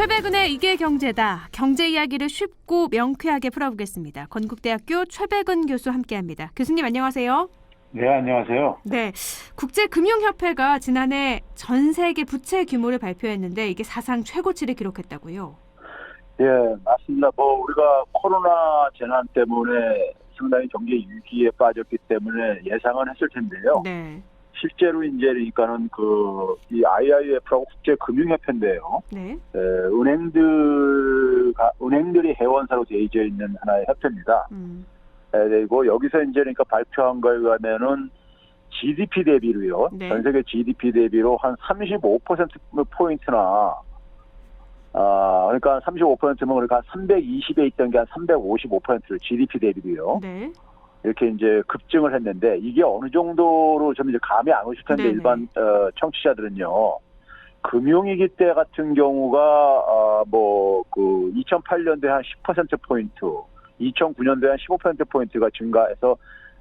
최백은의 이게 경제다. 경제 이야기를 쉽고 명쾌하게 풀어보겠습니다. 건국대학교 최백은 교수 함께합니다. 교수님 안녕하세요. 네, 안녕하세요. 네, 국제금융협회가 지난해 전 세계 부채 규모를 발표했는데 이게 사상 최고치를 기록했다고요? 예, 맞습니다. 우리가 코로나 재난 때문에 상당히 경제 위기에 빠졌기 때문에 예상은 했을 텐데요. 네. 실제로 이제 그러니까는 이 IIF라고 국제금융협회인데요. 네. 은행들이 회원사로 되어져 있는 하나의 협회입니다. 그리고 여기서 이제 그러니까 발표한 거에 의하면은 GDP 대비로요. 네. 전 세계 GDP 대비로 한 35%포인트나 그러니까 35%면 그러니까 320에 있던 게 한 355%를 GDP 대비로요. 네. 이렇게 이제 급증을 했는데 이게 어느 정도로 좀 이제 감이 안 오실 텐데 네네. 일반 청취자들은요. 금융위기 때 같은 경우가 2008년도에 한 10%포인트, 2009년도에 한 15%포인트가 증가해서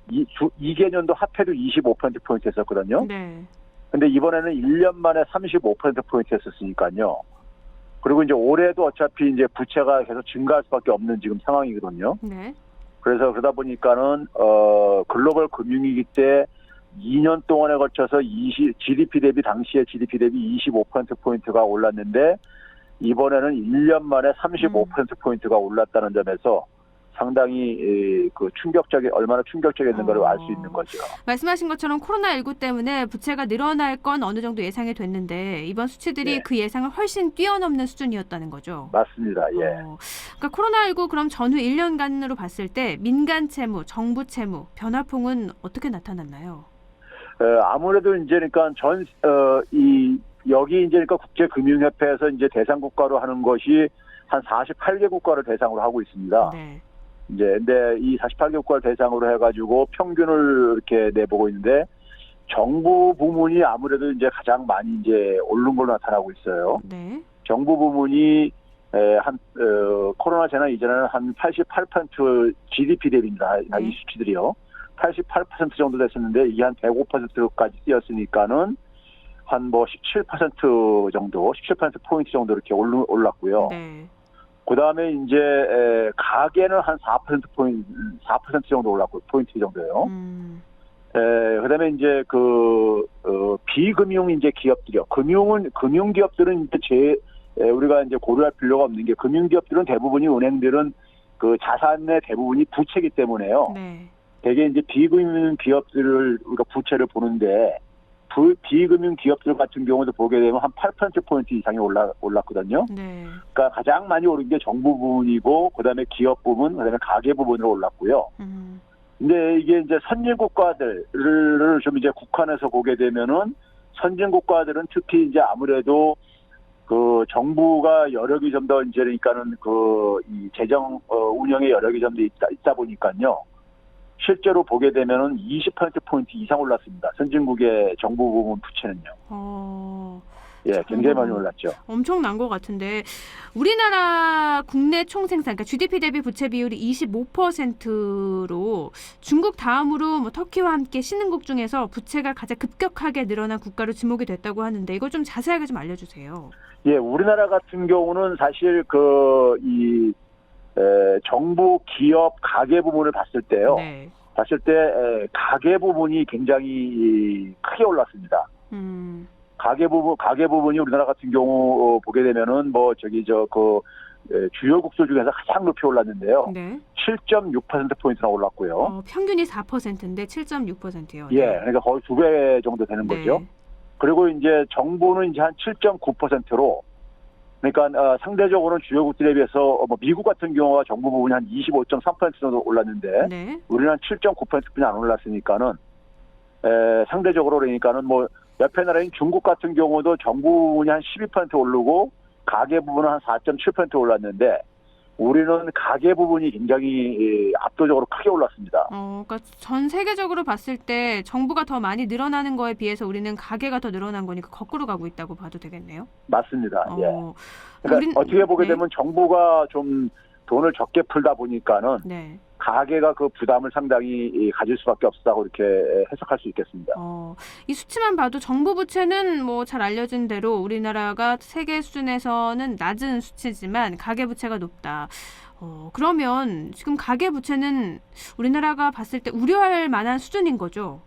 이 개년도 화폐도 25%포인트 했었거든요. 네. 근데 이번에는 1년 만에 35%포인트 했었으니까요. 그리고 이제 올해도 어차피 이제 부채가 계속 증가할 수밖에 없는 지금 상황이거든요. 네. 그래서 그러다 보니까는 글로벌 금융위기 때 2년 동안에 걸쳐서 GDP 대비 당시의 GDP 대비 25%포인트가 올랐는데 이번에는 1년 만에 35%포인트가 올랐다는 점에서 상당히 얼마나 충격적이었는가를 알 수 있는 거죠. 말씀하신 것처럼 코로나19 때문에 부채가 늘어날 건 어느 정도 예상이 됐는데 이번 수치들이 네. 그 예상을 훨씬 뛰어넘는 수준이었다는 거죠. 맞습니다. 예. 그러니까 코로나19 그럼 전후 1년간으로 봤을 때 민간 채무, 정부 채무, 변화폭은 어떻게 나타났나요? 아무래도 이제 그러니까 여기 이제 그러니까 국제금융협회에서 이제 대상 국가로 하는 것이 한 48개 국가를 대상으로 하고 있습니다. 네. 근데 이 48개 국가를 대상으로 해가지고 평균을 이렇게 내보고 있는데 정부 부문이 아무래도 이제 가장 많이 이제 오른 걸로 나타나고 있어요. 네. 정부 부문이 코로나 재난 이전에는 한 88% GDP 대비입니다. 네. 이 수치들이요. 88% 정도 됐었는데 이게 한 105%까지 뛰었으니까는 한 17% 정도, 17%포인트 정도 이렇게 올랐고요. 네. 그 다음에 이제 가계는 한 4% 정도 올랐고 포인트 정도요. 그 다음에 이제 비금융 이제 기업들이요. 금융 기업들은 이제 우리가 이제 고려할 필요가 없는 게 금융 기업들은 대부분이 은행들은 그 자산의 대부분이 부채이기 때문에요. 네. 대개 이제 비금융 기업들을 우리가 부채를 보는데 비금융 기업들 같은 경우도 보게 되면 한 8%포인트 이상이 올랐거든요. 네. 그러니까 가장 많이 오른 게 정부 부분이고, 그 다음에 기업 부분, 그 다음에 가계 부분으로 올랐고요. 근데 이게 이제 선진 국가들을 좀 이제 국한해서 보게 되면은 선진 국가들은 특히 이제 아무래도 그 정부가 여력이 좀 더 이제 그러니까는 이 재정 운영의 여력이 좀 더 있다 보니까요. 실제로 보게 되면은 20%포인트 이상 올랐습니다. 선진국의 정부 부문 부채는요. 예, 굉장히 많이 올랐죠. 엄청난 것 같은데 우리나라 국내 총생산, 그러니까 GDP 대비 부채 비율이 25%로 중국 다음으로 터키와 함께 신흥국 중에서 부채가 가장 급격하게 늘어난 국가로 지목이 됐다고 하는데 이거 좀 자세하게 좀 알려주세요. 예, 우리나라 같은 경우는 사실 정부, 기업, 가계 부분을 봤을 때요. 네. 봤을 때 가계 부분이 굉장히 크게 올랐습니다. 가계 부분이 우리나라 같은 경우 보게 되면은 주요 국소 중에서 가장 높이 올랐는데요. 네. 7.6%포인트나 올랐고요. 평균이 4%인데 7.6%요. 예, 그러니까 거의 2배 정도 되는 거죠. 그리고 이제 정부는 이제 한 7.9%로 그러니까 상대적으로는 주요국들에 비해서 미국 같은 경우가 정부 부분이 한 25.3% 정도 올랐는데 네. 우리는 한 7.9%뿐이 안 올랐으니까는 상대적으로 그러니까는 옆에 나라인 중국 같은 경우도 정부 부분이 한 12% 오르고 가계 부분은 한 4.7% 올랐는데 우리는 가계 부분이 굉장히 압도적으로 크게 올랐습니다. 그러니까 전 세계적으로 봤을 때 정부가 더 많이 늘어나는 거에 비해서 우리는 가계가 더 늘어난 거니까 거꾸로 가고 있다고 봐도 되겠네요. 맞습니다. 예. 그러니까 어떻게 보게 되면 정부가 좀 돈을 적게 풀다 보니까는 네. 가계가 그 부담을 상당히 가질 수밖에 없다고 이렇게 해석할 수 있겠습니다. 이 수치만 봐도 정부 부채는 뭐 잘 알려진 대로 우리나라가 세계 수준에서는 낮은 수치지만 가계 부채가 높다. 그러면 지금 가계 부채는 우리나라가 봤을 때 우려할 만한 수준인 거죠?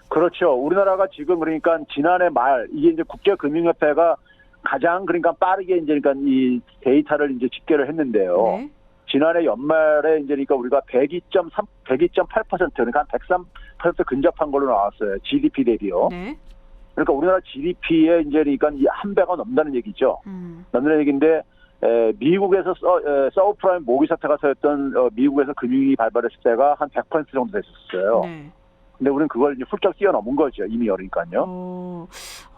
그렇죠. 우리나라가 지금 그러니까 지난해 말 이게 이제 국제금융협회가 가장 그러니까 빠르게 이제 그러니까 이 데이터를 이제 집계를 했는데요. 네. 지난해 연말에 이제 그러니까 우리가 102.8% 그러니까 한 103% 근접한 걸로 나왔어요. GDP 대비요. 네. 그러니까 우리나라 GDP에 이제 그러니까 한 배가 넘는다는 얘기죠. 넘는 얘기인데 미국에서 서브프라임 모기 사태가 터졌던 미국에서 금융이 발발했을 때가 한 100% 정도 됐었어요. 네. 근데 우리는 그걸 이제 훌쩍 뛰어넘은 거죠. 이미 그러니까요.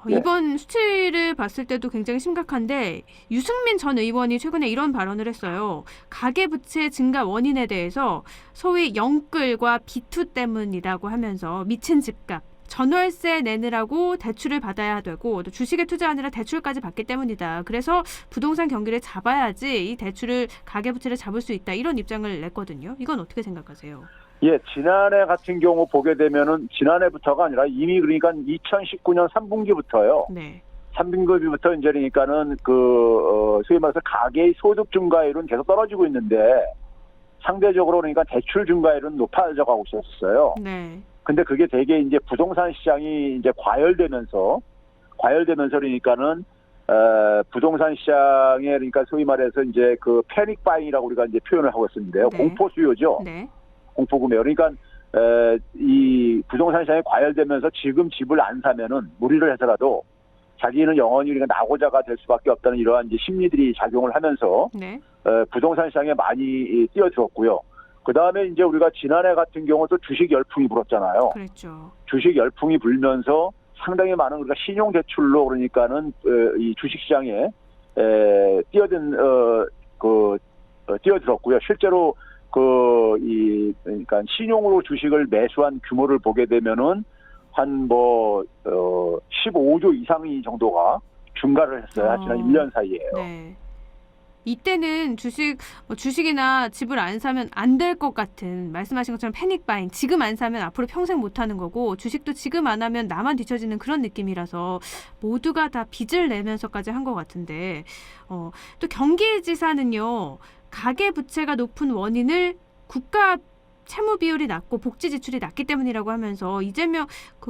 네. 이번 수치를 봤을 때도 굉장히 심각한데 유승민 전 의원이 최근에 이런 발언을 했어요. 가계부채 증가 원인에 대해서 소위 영끌과 비투 때문이라고 하면서 미친 집값, 전월세 내느라고 대출을 받아야 되고 또 주식에 투자하느라 대출까지 받기 때문이다. 그래서 부동산 경기를 잡아야지 이 대출을 가계부채를 잡을 수 있다. 이런 입장을 냈거든요. 이건 어떻게 생각하세요? 예, 지난해 같은 경우 보게 되면은 지난해부터가 아니라 이미 그러니까 2019년 3분기부터요. 네. 3분기부터 이제 그러니까는 소위 말해서 가계의 소득 증가율은 계속 떨어지고 있는데 상대적으로 그러니까 대출 증가율은 높아져 가고 있었어요. 네. 근데 그게 되게 이제 부동산 시장이 이제 과열되면서 그러니까는 부동산 시장에 그러니까 소위 말해서 이제 그 패닉 바잉이라고 우리가 이제 표현을 하고 있었는데요. 네. 공포 수요죠. 네. 공포 구매. 그러니까 이 부동산 시장이 과열되면서 지금 집을 안 사면은 무리를 해서라도 자기는 영원히 그러니까 낙오자가 될 수밖에 없다는 이러한 이제 심리들이 작용을 하면서 네. 부동산 시장에 많이 뛰어들었고요. 그 다음에 이제 우리가 지난해 같은 경우 또 주식 열풍이 불었잖아요. 그렇죠. 주식 열풍이 불면서 상당히 많은 우리가 신용 대출로 그러니까는 이 주식 시장에 뛰어들었고요. 실제로 그러니까 신용으로 주식을 매수한 규모를 보게 되면은 한 15조 이상이 정도가 증가를 했어요. 지난 1년 사이에요. 네. 이때는 주식이나 집을 안 사면 안 될 것 같은 말씀하신 것처럼 패닉 바잉. 지금 안 사면 앞으로 평생 못 하는 거고 주식도 지금 안 하면 나만 뒤처지는 그런 느낌이라서 모두가 다 빚을 내면서까지 한 것 같은데 또 경기지사는요. 가계 부채가 높은 원인을 국가 채무 비율이 낮고 복지 지출이 낮기 때문이라고 하면서 이재명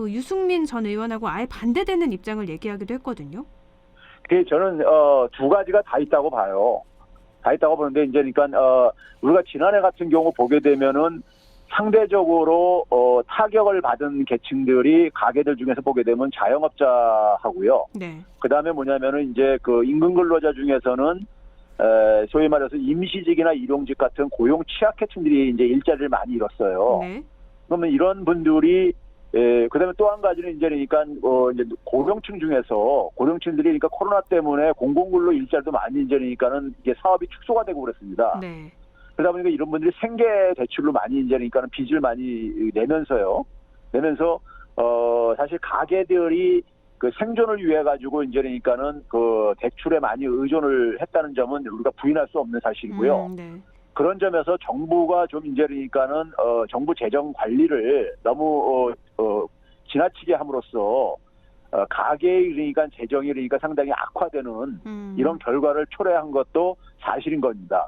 유승민 전 의원하고 아예 반대되는 입장을 얘기하기도 했거든요. 저는 두 가지가 다 있다고 봐요. 다 있다고 보는데 이제 그러니까 우리가 지난해 같은 경우 보게 되면은 상대적으로 타격을 받은 계층들이 가게들 중에서 보게 되면 자영업자하고요. 네. 그다음에 뭐냐면은 이제 그 임금 근로자 중에서는 소위 말해서 임시직이나 일용직 같은 고용 취약계층들이 이제 일자리를 많이 잃었어요. 네. 그러면 이런 분들이 그다음에 또 한 가지는 이제 그러니까 이제 고령층 중에서 고령층들이 그러니까 코로나 때문에 공공근로 일자리도 많이 이제 그러니까는 이게 사업이 축소가 되고 그랬습니다. 네. 그러다 보니까 이런 분들이 생계 대출로 많이 이제 그러니까는 빚을 많이 내면서 사실 가게들이 그 생존을 위해 가지고 이제 그러니까는 그 대출에 많이 의존을 했다는 점은 우리가 부인할 수 없는 사실이고요. 네. 그런 점에서 정부가 좀 이제 그러니까는 정부 재정 관리를 너무 지나치게 함으로써 가계의 그러니까 재정이 그러니까 상당히 악화되는 이런 결과를 초래한 것도 사실인 겁니다.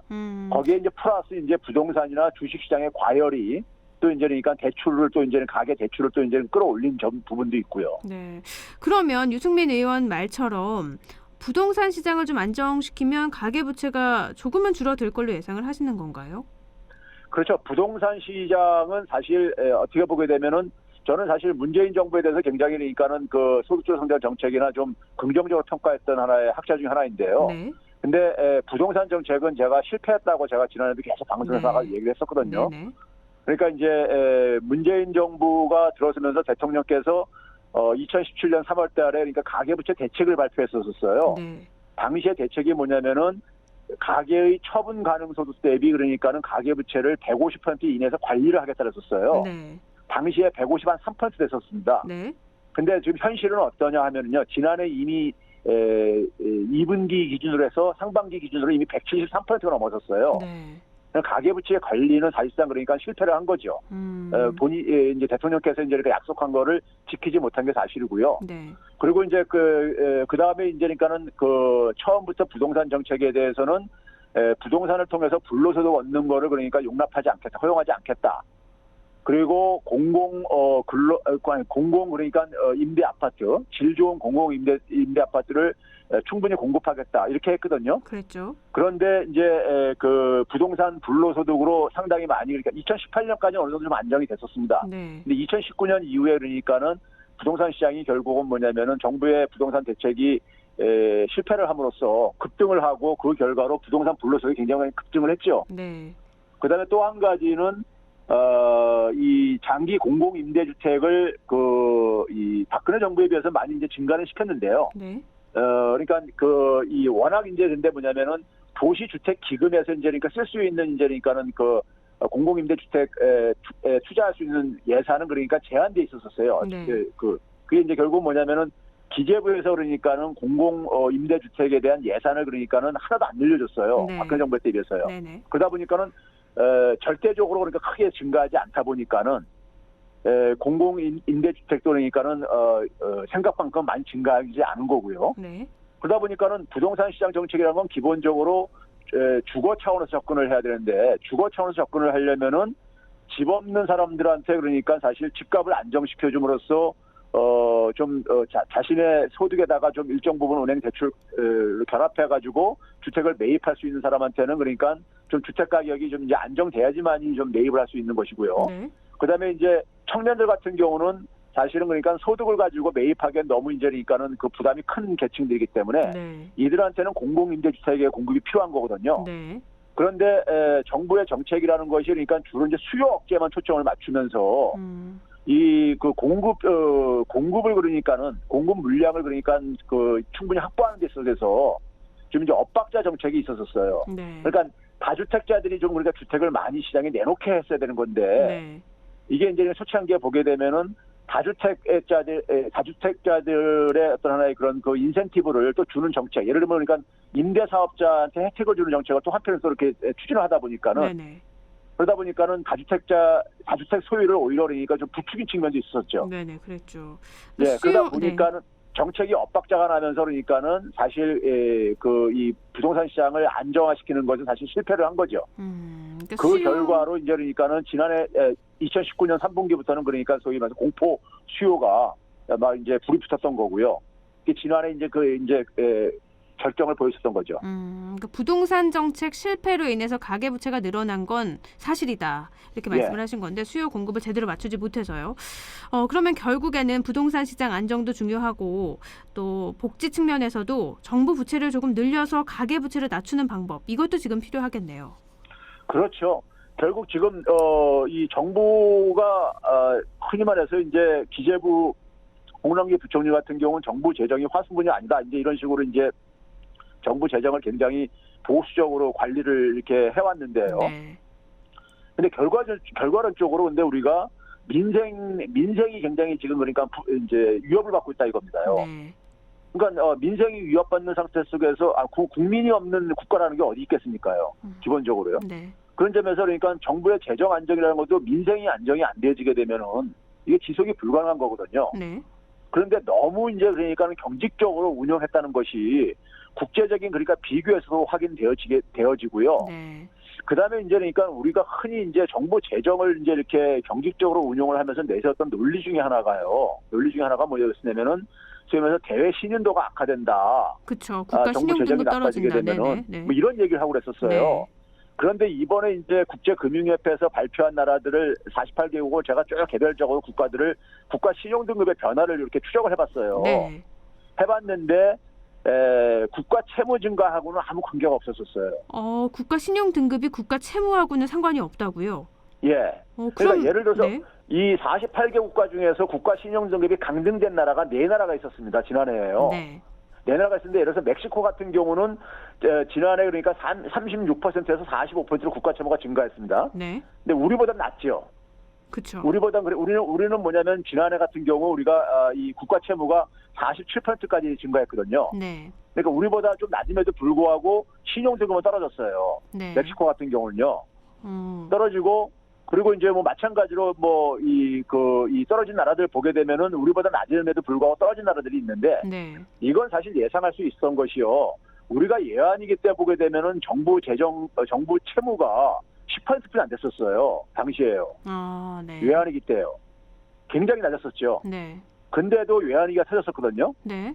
거기에 이제 플러스 이제 부동산이나 주식 시장의 과열이 또 이제 그러니까 대출을 또 이제 가계 대출을 또 이제 끌어올린 부분도 있고요. 네. 그러면 유승민 의원 말처럼 부동산 시장을 좀 안정시키면 가계부채가 조금은 줄어들 걸로 예상을 하시는 건가요? 그렇죠. 부동산 시장은 사실 어떻게 보게 되면은 저는 사실 문재인 정부에 대해서 굉장히 그러니까는 그 소득주도 성장 정책이나 좀 긍정적으로 평가했던 하나의 학자 중에 하나인데요. 네. 근데 부동산 정책은 제가 실패했다고 제가 지난해도 계속 방송에서 나가서 얘기를 했었거든요. 네네. 그러니까 이제 문재인 정부가 들어서면서 대통령께서 2017년 3월 달에 그러니까 가계부채 대책을 발표했었어요. 네. 당시에 대책이 뭐냐면은 가계의 처분 가능 소득 대비 그러니까는 가계부채를 150% 이내에서 관리를 하겠다 그랬었어요. 네. 당시에 150 한 3% 됐었습니다. 네. 근데 지금 현실은 어떠냐 하면은요. 지난해 이미 2분기 기준으로 해서 상반기 기준으로 이미 173%가 넘어섰어요. 네. 가계부채의 관리는 사실상 그러니까 실패를 한 거죠. 이제 대통령께서 이제 이렇게 약속한 거를 지키지 못한 게 사실이고요. 네. 그리고 이제 그 다음에 이제 그러니까는 그 처음부터 부동산 정책에 대해서는 부동산을 통해서 불로소득 얻는 거를 그러니까 용납하지 않겠다, 허용하지 않겠다. 그리고 공공 그러니까 임대 아파트, 질 좋은 공공 임대 아파트를 충분히 공급하겠다 이렇게 했거든요. 그랬죠. 그런데 이제 그 부동산 불로소득으로 상당히 많이 그러니까 2018년까지 어느 정도 좀 안정이 됐었습니다. 네. 근데 2019년 이후에 그러니까는 부동산 시장이 결국은 뭐냐면은 정부의 부동산 대책이 실패를 함으로써 급등을 하고 그 결과로 부동산 불로소득이 굉장히 급등을 했죠. 네. 그다음에 또 한 가지는 이 장기 공공 임대주택을 이 박근혜 정부에 비해서 많이 이제 증가를 시켰는데요. 네. 그러니까 이 워낙 이제 근데 뭐냐면은 도시주택 기금에서 이제 그러니까 쓸 수 있는 이제 그러니까는 공공 임대주택에 투자할 수 있는 예산은 그러니까 제한돼 있었어요. 네. 그게 이제 결국 뭐냐면은 기재부에서 그러니까는 공공 임대주택에 대한 예산을 그러니까는 하나도 안 늘려줬어요. 네. 박근혜 정부 때 비해서요. 네네. 그러다 보니까는 절대적으로 그러니까 크게 증가하지 않다 보니까는 공공 임대주택도 그러니까는 생각만큼 많이 증가하지 않은 거고요. 네. 그러다 보니까는 부동산 시장 정책이라는 건 기본적으로 주거 차원에서 접근을 해야 되는데 주거 차원에서 접근을 하려면은 집 없는 사람들한테 그러니까 사실 집값을 안정시켜 줌으로써 자신의 소득에다가 좀 일정 부분 은행 대출 결합해 가지고 주택을 매입할 수 있는 사람한테는 그러니까 좀 주택 가격이 좀 이제 안정돼야지만이 좀 매입을 할 수 있는 것이고요. 네. 그다음에 이제 청년들 같은 경우는 사실은 그러니까 소득을 가지고 매입하기엔 너무 이제 그러니까는 그 부담이 큰 계층들이기 때문에 네. 이들한테는 공공 임대주택의 공급이 필요한 거거든요. 네. 그런데 정부의 정책이라는 것이 그러니까 주로 이제 수요 억제만 초점을 맞추면서 이 공급을 그러니까는 공급 물량을 그러니까 충분히 확보하는 데 있어서 좀 이제 엇박자 정책이 있었어요. 네. 그러니까 다주택자들이 좀 우리가 주택을 많이 시장에 내놓게 했어야 되는 건데 네. 이게 이제 소치한게 보게 되면은 다주택자들의 어떤 하나의 그런 인센티브를 또 주는 정책, 예를 들면 그러니까 임대사업자한테 혜택을 주는 정책을 또 한편에서 이렇게 추진을 하다 보니까는 네네. 그러다 보니까는 다주택 소유를 오히려 그러니까 좀 부추긴 측면도 있었죠. 네네, 그랬죠. 네, 그러다 보니까는 정책이 엇박자가 나면서 그러니까는 사실 이 부동산 시장을 안정화시키는 것은 사실 실패를 한 거죠. 그러니까 그 결과로 이제 그러니까는 지난해 2019년 3분기부터는 그러니까 소위 말해서 공포 수요가 막 이제 불이 붙었던 거고요. 지난해 이제 결정을 보였었던 거죠. 그러니까 부동산 정책 실패로 인해서 가계부채가 늘어난 건 사실이다. 이렇게 말씀을 하신 건데 수요 공급을 제대로 맞추지 못해서요. 그러면 결국에는 부동산 시장 안정도 중요하고 또 복지 측면에서도 정부 부채를 조금 늘려서 가계부채를 낮추는 방법 이것도 지금 필요하겠네요. 그렇죠. 결국 지금 이 정부가 흔히 말해서 이제 기재부 홍남기 부총리 같은 경우는 정부 재정이 화수분이 아니다. 이제 이런 식으로 이제 정부 재정을 굉장히 보수적으로 관리를 이렇게 해왔는데요. 네. 근데 결과론적으로 근데 우리가 민생이 굉장히 지금 그러니까 이제 위협을 받고 있다 이겁니다요. 네. 그러니까 민생이 위협받는 상태 속에서 국민이 없는 국가라는 게 어디 있겠습니까요? 기본적으로요. 네. 그런 점에서 그러니까 정부의 재정 안정이라는 것도 민생이 안정이 안 되어지게 되면은 이게 지속이 불가능한 거거든요. 네. 그런데 너무 이제 그러니까 경직적으로 운영했다는 것이 국제적인 그러니까 비교에서도 확인되어지고요. 네. 그다음에 이제 그러니까 우리가 흔히 이제 정부 재정을 이제 이렇게 경직적으로 운용을 하면서 내세웠던 논리 중에 하나가 뭐였냐면은 소위 말해서 대외 신윤도가 악화된다. 그렇죠. 국가 정부 신용 재정이 등급 나빠지게 떨어진다. 되면은 네. 뭐 이런 얘기를 하고 그랬었어요. 네. 그런데 이번에 이제 국제금융협회에서 발표한 나라들을 48개국을 제가 쭉 개별적으로 국가들을 국가 신용 등급의 변화를 이렇게 추적을 해봤어요. 네. 해봤는데 국가 채무 증가하고는 아무 관계가 없었어요. 국가 신용 등급이 국가 채무하고는 상관이 없다고요? 예. 그러니까 예를 들어서 이 48개 국가 중에서 국가 신용 등급이 강등된 나라가 4나라가 있었습니다. 지난해에요. 네. 4나라가 있었는데 예를 들어서 멕시코 같은 경우는 지난해 그러니까 36%에서 45%로 국가 채무가 증가했습니다. 네. 근데 우리보다는 낫죠. 그렇죠. 우리는 뭐냐면 지난해 같은 경우 우리가 이 국가 채무가 47%까지 증가했거든요. 네. 그러니까 우리보다 좀 낮음에도 불구하고 신용 등급은 떨어졌어요. 네. 멕시코 같은 경우는요. 떨어지고 그리고 이제 뭐 마찬가지로 뭐 이 떨어진 나라들 보게 되면은 우리보다 낮음에도 불구하고 떨어진 나라들이 있는데 네. 이건 사실 예상할 수 있었던 것이요. 우리가 예안위기 때 보게 되면은 정부 채무가 10%도 안 됐었어요. 당시에요. 아, 네. 외환위기 때요. 굉장히 낮았었죠. 네. 근데도 외환위기가 터졌었거든요. 네.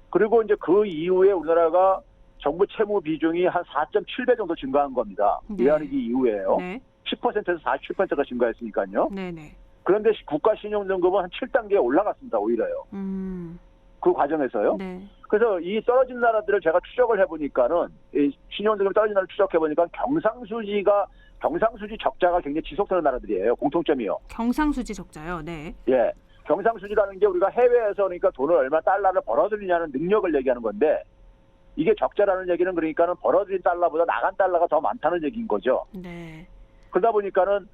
그리고 이제 그 이후에 우리나라가 정부 채무 비중이 한 4.7배 정도 증가한 겁니다. 네. 외환위기 이후에요. 네. 10%에서 47%가 증가했으니까요. 네네. 그런데 국가 신용 등급은 한 7단계에 올라갔습니다. 오히려요. 그 과정에서요. 네. 그래서 이 떨어진 나라들을 제가 추적을 해보니까는 이 신용 등급 떨어진 나라를 추적해보니까 경상수지 적자가 굉장히 지속되는 나라들이에요. 공통점이요. 경상수지 적자요. 네. 예. 경상수지라는 게 우리가 해외에서 그러니까 돈을 얼마 달러를 벌어들이냐는 능력을 얘기하는 건데 이게 적자라는 얘기는 그러니까는 벌어들인 달러보다 나간 달러가 더 많다는 얘기인 거죠. 네. 그러다 보니까는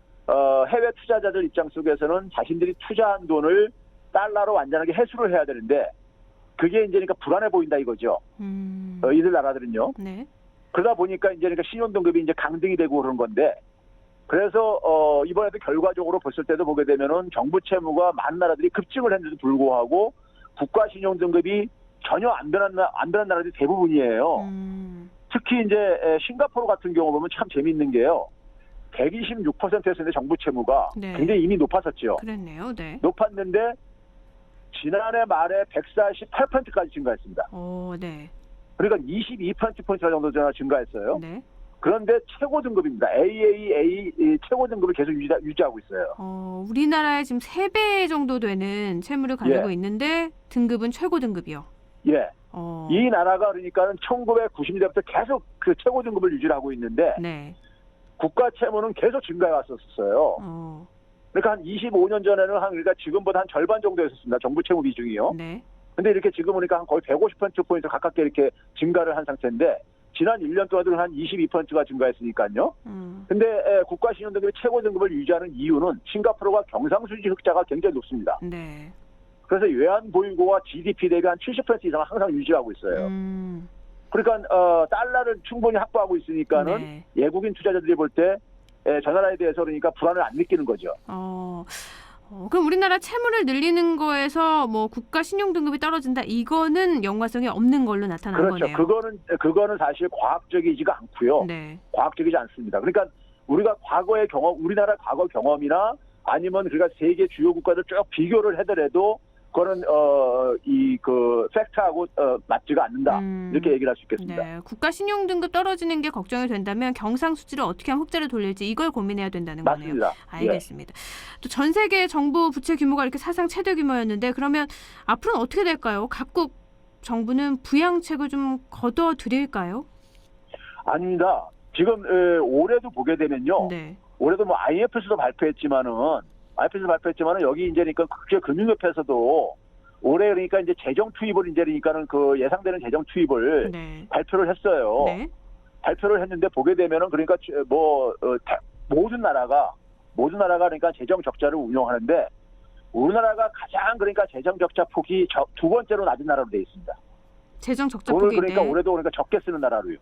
해외 투자자들 입장 속에서는 자신들이 투자한 돈을 달러로 완전하게 회수를 해야 되는데 그게 이제 그러니까 불안해 보인다 이거죠. 이들 나라들은요. 네. 그러다 보니까 이제 그러니까 신용 등급이 이제 강등이 되고 그런 건데 그래서 이번에도 결과적으로 봤을 때도 보게 되면은 정부 채무가 많은 나라들이 급증을 했는데도 불구하고 국가 신용 등급이 전혀 안 변한 나라들이 대부분이에요. 특히 이제 싱가포르 같은 경우 보면 참 재미있는 게요. 126%였는데 정부 채무가 네. 굉장히 이미 높았었죠. 그랬네요. 네. 높았는데 지난해 말에 148%까지 증가했습니다. 네. 그러니까 22% 정도 증가했어요. 네. 그런데 최고 등급입니다. AAA 최고 등급을 계속 유지하고 있어요. 우리나라의 지금 3배 정도 되는 채무를 가지고 예. 있는데 등급은 최고 등급이요. 예. 이 나라가 그러니까는 1990년대부터 계속 그 최고 등급을 유지하고 있는데 네. 국가 채무는 계속 증가해 왔었어요. 그러니까 한 25년 전에는 그러니까 지금보다 한 절반 정도였었습니다. 정부 채무 비중이요. 네. 근데 이렇게 지금 보니까 거의 150% 가깝게 이렇게 증가를 한 상태인데 지난 1년 동안도 한 22%가 증가했으니까요. 근데 국가 신용 등급의 최고 등급을 유지하는 이유는 싱가포르가 경상수지 흑자가 굉장히 높습니다. 네. 그래서 외환 보유고와 GDP 대비 한 70% 이상을 항상 유지하고 있어요. 그러니까 달러를 충분히 확보하고 있으니까는 네. 외국인 투자자들이 볼 때 저 나라에 대해서 그러니까 불안을 안 느끼는 거죠. 그럼 우리나라 채무를 늘리는 거에서 뭐 국가 신용 등급이 떨어진다 이거는 연관성이 없는 걸로 나타난 그렇죠. 거네요. 그거는 사실 과학적이지가 않고요. 네. 과학적이지 않습니다. 그러니까 우리가 과거의 경험, 우리나라 과거 경험이나 아니면 그러니까 세계 주요 국가들 쭉 비교를 하더라도 그거는 그 팩트하고 맞지가 않는다 이렇게 얘기를 할 수 있겠습니다. 네. 국가 신용 등급 떨어지는 게 걱정이 된다면 경상수지를 어떻게 하면 흑자를 돌릴지 이걸 고민해야 된다는 거네요. 맞습니다. 알겠습니다. 또 전 세계 정부 부채 규모가 이렇게 사상 최대 규모였는데 그러면 앞으로는 어떻게 될까요? 각국 정부는 부양책을 좀 거둬 드릴까요? 아닙니다. 지금 올해도 보게 되면요. 네. 올해도 뭐 IMF에서도 발표했지만은 여기 이제 그러니까 국제금융협회에서도 올해 그러니까 이제 재정 투입을 이제 그러니까는 그 예상되는 재정 투입을 네. 발표를 했어요. 네. 발표를 했는데 보게 되면은 그러니까 모든 나라가 그러니까 재정 적자를 운용하는데 우리나라가 가장 그러니까 재정 적자 폭이 두 번째로 낮은 나라로 되어 있습니다. 재정 적자 돈을 폭이 그러니까 올해도 그러니까 적게 쓰는 나라로요.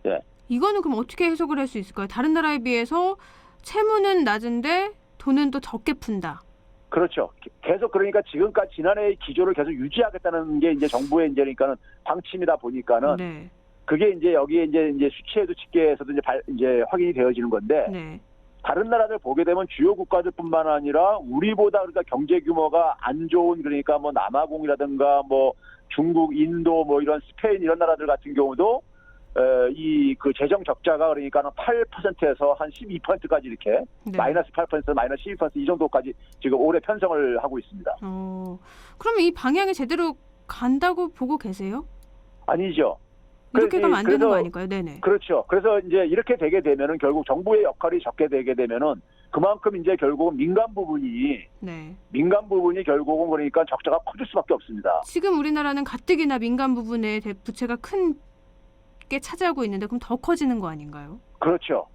예. 이거는 그럼 어떻게 해석을 할 수 있을까요? 다른 나라에 비해서 채무는 낮은데 돈은 또 적게 푼다. 그렇죠. 계속 그러니까 지금까지 지난해의 기조를 계속 유지하겠다는 게 이제 정부의 이제 그러니까는 방침이다 보니까는 네. 그게 이제 여기에 이제 수치에도 집계에서도 이제 확인이 되어지는 건데 네. 다른 나라들 보게 되면 주요 국가들뿐만 아니라 우리보다 그러니까 경제 규모가 안 좋은 그러니까 뭐 남아공이라든가 뭐 중국, 인도 뭐 이런 스페인 이런 나라들 같은 경우도 이 그 재정 적자가 그러니까 8%에서 한 12%까지 이렇게 네. 마이너스 8%, 마이너스 12%이 정도까지 지금 올해 편성을 하고 있습니다. 그러면 이 방향이 제대로 간다고 보고 계세요? 아니죠. 이렇게 가면 안 되는 그래서, 거 아닐까요? 네네. 그렇죠. 그래서 이제 이렇게 되게 되면은 결국 정부의 역할이 적게 되게 되면은 그만큼 이제 결국은 민간 부분이 결국은 그러니까 적자가 커질 수밖에 없습니다. 지금 우리나라는 가뜩이나 민간 부분에 부채가 큰 게 차지하고 있는데 그럼 더 커지는 거 아닌가요? 그렇죠.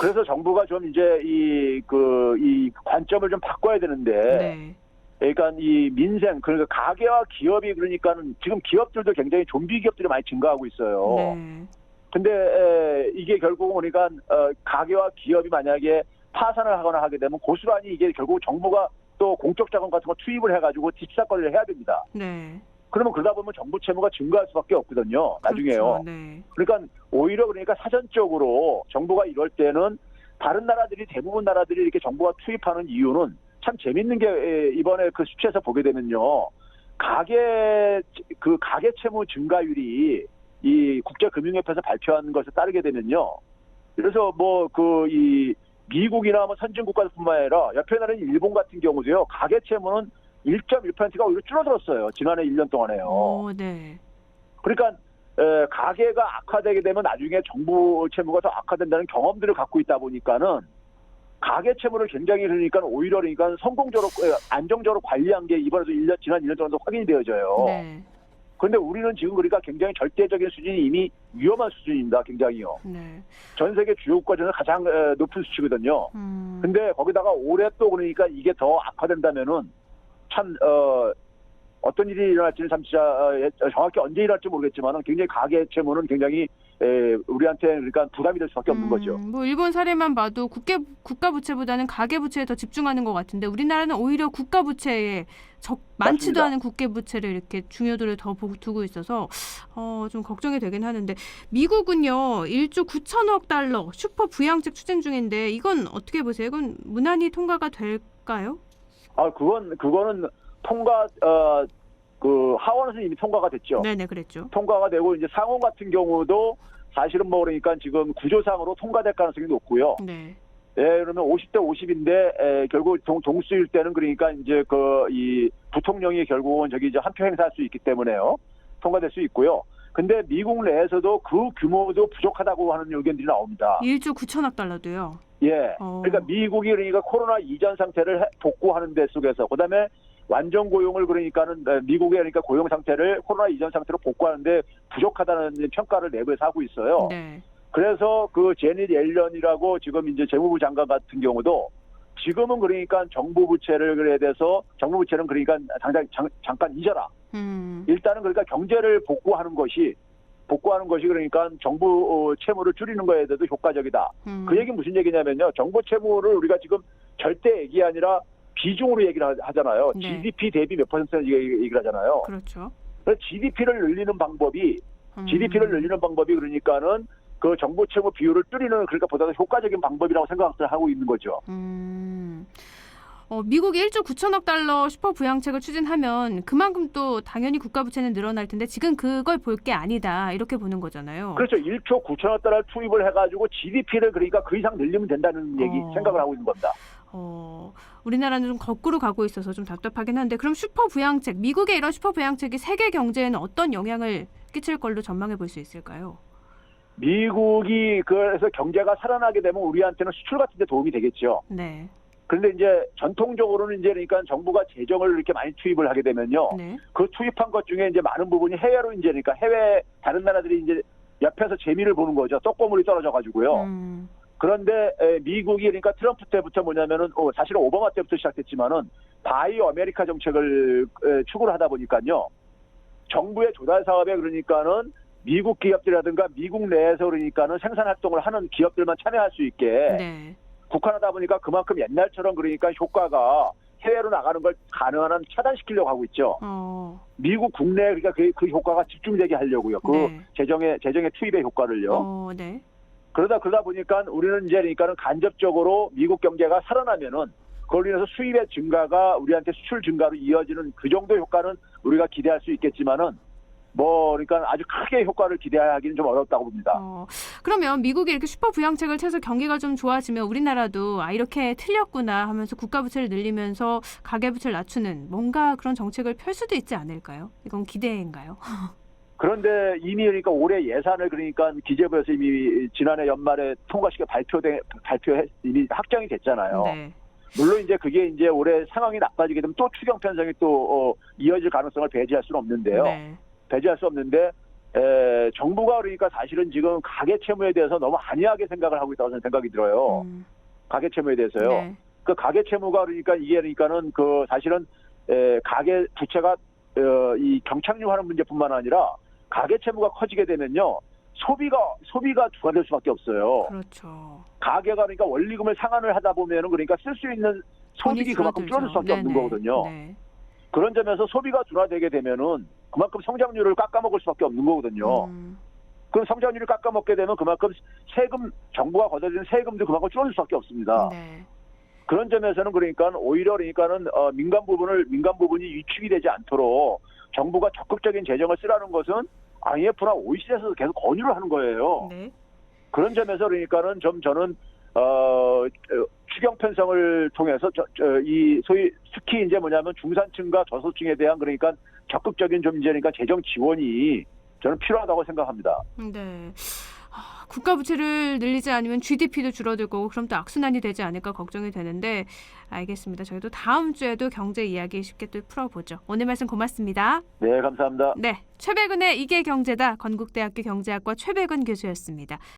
그래서 정부가 좀 이제 이 관점을 좀 바꿔야 되는데, 네. 그러니까 이 민생 그러니까 가계와 기업이 그러니까는 지금 기업들도 굉장히 좀비 기업들이 많이 증가하고 있어요. 네. 근데 이게 결국 보니까 가게와 기업이 만약에 파산을 하거나 하게 되면 고스란히 이게 결국 정부가 또 공적 자금 같은 거 투입을 해가지고 뒷사건을 해야 됩니다. 네. 그러면 그러다 보면 정부 채무가 증가할 수밖에 없거든요. 나중에요. 그렇죠. 네. 그러니까 오히려 그러니까 사전적으로 정부가 이럴 때는 다른 나라들이 대부분 나라들이 이렇게 정부가 투입하는 이유는 참 재밌는 게 이번에 그 수치에서 보게 되면요. 가계 채무 증가율이 이 국제금융협회에서 발표한 것에 따르게 되면요. 그래서 이 미국이나 선진국가뿐만 아니라 옆에 나라인 일본 같은 경우도요. 가계 채무는 1.1%가 오히려 줄어들었어요. 지난해 1년 동안에요. 오, 네. 그러니까 가계가 악화되게 되면 나중에 정부 채무가 더 악화된다는 경험들을 갖고 있다 보니까는 가계 채무를 굉장히 오히려 성공적으로 안정적으로 관리한 게 이번에도 지난 1년 동안도 확인이 되어져요. 네. 그런데 우리는 지금 굉장히 절대적인 수준이 이미 위험한 수준입니다. 굉장히요. 네. 전 세계 주요 국가 중에서 가장 높은 수치거든요. 근데 거기다가 올해 또 그러니까 이게 더 악화된다면은 참 어떤 일이 일어날지는 참 진짜 정확히 언제 일어날지 모르겠지만 굉장히 가계 채무는 굉장히 우리한테 그러니까 부담이 될 수밖에 없는 거죠. 일본 사례만 봐도 국가 부채보다는 가계 부채에 더 집중하는 것 같은데 우리나라는 오히려 국가 부채에 많지도 맞습니다. 않은 국계 부채를 이렇게 중요도를 더 두고 있어서 좀 걱정이 되긴 하는데 미국은요 1조 9천억 달러 슈퍼 부양책 추진 중인데 이건 어떻게 보세요? 이건 무난히 통과가 될까요? 그거는 통과 하원에서 이미 통과가 됐죠. 네네 그랬죠. 통과가 되고 이제 상원 같은 경우도 사실은 그러니까 지금 구조상으로 통과될 가능성이 높고요. 네. 그러면 50대 50인데 결국 동수일 때는 그러니까 이제 이 부통령이 결국은 이제 한 표 행사할 수 있기 때문에요. 통과될 수 있고요. 근데 미국 내에서도 그 규모도 부족하다고 하는 의견들이 나옵니다. 1조 9천억 달러도요. 예. 그러니까 미국이 코로나 이전 상태를 복구하는 데 속에서 그다음에 완전 고용을 미국의 고용 상태를 코로나 이전 상태로 복구하는데 부족하다는 평가를 내부에서 하고 있어요. 네. 그래서 제닛 옐런이라고 지금 이제 재무부 장관 같은 경우도 지금은 정부 부채를 당장 잠깐 잊어라. 일단은 경제를 복구하는 것이 정부 채무를 줄이는 거에 대해서 효과적이다. 그 얘기는 무슨 얘기냐면요. 정부 채무를 우리가 지금 절대 얘기 아니라 비중으로 얘기를 하잖아요. 네. GDP 대비 몇 퍼센트 얘기를 하잖아요. 그렇죠. 그래서 GDP를 늘리는 방법이 그러니까는 그 정부 채무 비율을 줄이는 보다 더 효과적인 방법이라고 생각을 하고 있는 거죠. 미국이 1조 9천억 달러 슈퍼 부양책을 추진하면 그만큼 또 당연히 국가 부채는 늘어날 텐데 지금 그걸 볼 게 아니다 이렇게 보는 거잖아요. 그렇죠. 1조 9천억 달러 투입을 해가지고 GDP를 그 이상 늘리면 된다는 생각을 하고 있는 겁니다. 우리나라는 좀 거꾸로 가고 있어서 좀 답답하긴 한데 그럼 슈퍼 부양책, 미국의 이런 슈퍼 부양책이 세계 경제에는 어떤 영향을 끼칠 걸로 전망해 볼 수 있을까요? 미국이 그래서 경제가 살아나게 되면 우리한테는 수출 같은 데 도움이 되겠죠. 네. 그런데 이제 전통적으로는 정부가 재정을 이렇게 많이 투입을 하게 되면요. 네. 그 투입한 것 중에 이제 많은 부분이 해외로 해외 다른 나라들이 이제 옆에서 재미를 보는 거죠. 떡고물이 떨어져 가지고요. 그런데 미국이 트럼프 때부터 사실은 오바마 때부터 시작됐지만은 바이오 아메리카 정책을 추구를 하다 보니까요. 정부의 조달 사업에 미국 기업들이라든가 미국 내에서 생산 활동을 하는 기업들만 참여할 수 있게 네. 국한하다 보니까 그만큼 옛날처럼 효과가 해외로 나가는 걸 가능한 한 차단시키려고 하고 있죠. 미국 국내에 그 효과가 집중되게 하려고요. 네. 재정의 투입의 효과를요. 네. 그러다 보니까 우리는 간접적으로 미국 경제가 살아나면은 그걸로 인해서 수입의 증가가 우리한테 수출 증가로 이어지는 그 정도 효과는 우리가 기대할 수 있겠지만은 아주 크게 효과를 기대하기는 좀 어렵다고 봅니다. 그러면 미국이 이렇게 슈퍼 부양책을 쳐서 경기가 좀 좋아지면 우리나라도 이렇게 틀렸구나 하면서 국가 부채를 늘리면서 가계 부채를 낮추는 뭔가 그런 정책을 펼 수도 있지 않을까요? 이건 기대인가요? 그런데 이미 올해 예산을 기재부에서 이미 지난해 연말에 통과시켜 이미 확정이 됐잖아요. 네. 물론 그게 올해 상황이 나빠지게 되면 또 추경 편성이 또 이어질 가능성을 배제할 수는 없는데요. 네. 배제할 수 없는데 정부가 사실은 지금 가계 채무에 대해서 너무 안이하게 생각을 하고 있다고 저는 생각이 들어요. 가계 채무에 대해서요. 네. 그 가계 채무가 이게는 사실은 가계 부채가 이 경착륙하는 문제뿐만 아니라 가계 채무가 커지게 되면요. 소비가 주가 될 수밖에 없어요. 그렇죠. 가계가 그러니까 원리금을 상환을 하다 보면은 그러니까 쓸 수 있는 소득이 돈이 그만큼 줄어들죠. 줄어들 수밖에 없는 거거든요. 네. 그런 점에서 소비가 둔화되게 되면은 그만큼 성장률을 깎아먹을 수밖에 없는 거거든요. 그럼 성장률을 깎아먹게 되면 그만큼 세금, 정부가 걷어들이는 세금도 그만큼 줄어들 수밖에 없습니다. 네. 그런 점에서는 그러니까 오히려 그러니까는 민간 부분이 위축이 되지 않도록 정부가 적극적인 재정을 쓰라는 것은 IMF나 OECD에서도 계속 권유를 하는 거예요. 네. 그런 점에서 그러니까는 좀 저는 추경 편성을 통해서 이 소위 특히 이제 뭐냐면 중산층과 저소득층에 대한 그러니까 적극적인 좀 이제 그러니까 재정 지원이 저는 필요하다고 생각합니다. 네. 국가 부채를 늘리지 않으면 GDP도 줄어들 거고 그럼 또 악순환이 되지 않을까 걱정이 되는데 알겠습니다. 저희도 다음 주에도 경제 이야기 쉽게 또 풀어보죠. 오늘 말씀 고맙습니다. 네, 감사합니다. 네, 최백은의 이게 경제다. 건국대학교 경제학과 최백은 교수였습니다.